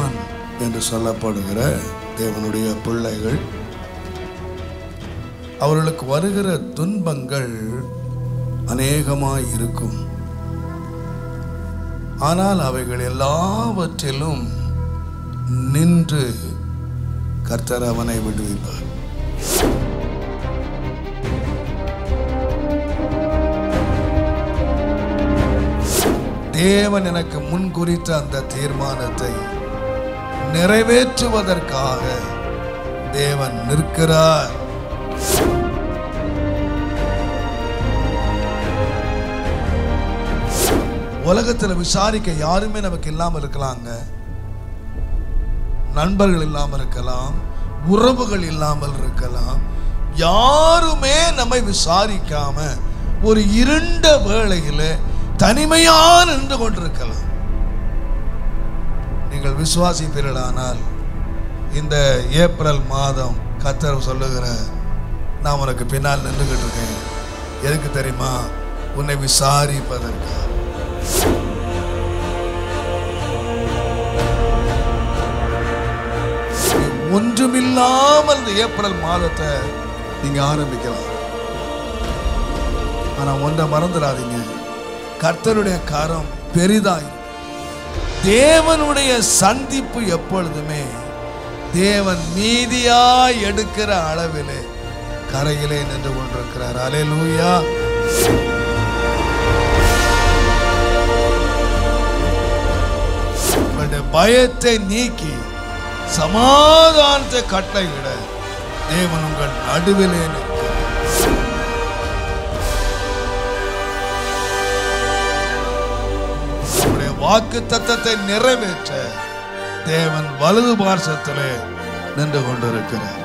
நீதிமான் என்று சொல்லப்படுகிற தேவனுடைய பிள்ளைகள், அவர்களுக்கு வருகிற துன்பங்கள் அநேகமாய் இருக்கும். ஆனால் அவைகள் எல்லாவற்றிலும் நின்று கர்த்தர் அவனை விடுவிப்பார். தேவன் எனக்கு முன் குறித்த அந்த தீர்மானத்தை நிறைவேற்றுவதற்காக தேவன் நிற்கிறார். உலகத்தில் விசாரிக்க யாருமே நமக்கு இல்லாமல் இருக்கலாங்க. நண்பர்கள் இல்லாமல் இருக்கலாம், உறவுகள் இல்லாமல் இருக்கலாம். யாருமே நம்மை விசாரிக்காம ஒரு இருண்ட வேளையில் தனிமையா நின்று கொண்டிருக்கலாம். நீங்கள் விசுவாசிப்பீர்களானால் இந்த ஏப்ரல் மாதம் கர்த்தர் சொல்லுகிற, நான் உனக்கு பின்னால் நின்றுகிட்டு இருக்கேன். எதுக்கு தெரியுமா? உன்னை விசாரிப்பதற்காக. ஒன்றுமில்லாமல் இந்த ஏப்ரல் மாதத்தை நீங்க ஆரம்பிக்கலாம். ஆனா ஒன்றை மறந்துடாதீங்க, கர்த்தருடைய கரம் பெரிதாய். தேவனுடைய சந்திப்பு எப்பொழுதுமே தேவன் நீதியாய் எடுக்கிற அளவிலே கரையிலே நின்று கொண்டிருக்கிறார். அல்லேலூயா. உங்களுடைய பயத்தை நீக்கி சமாதானத்தை கட்டளையிட தேவன் உங்கள் நடுவிலே நிற்கிறார். உங்களுடைய வாக்கு தத்தத்தை நிறைவேற்ற தேவன் வலது பார்சத்திலே நின்று கொண்டிருக்கிறார்.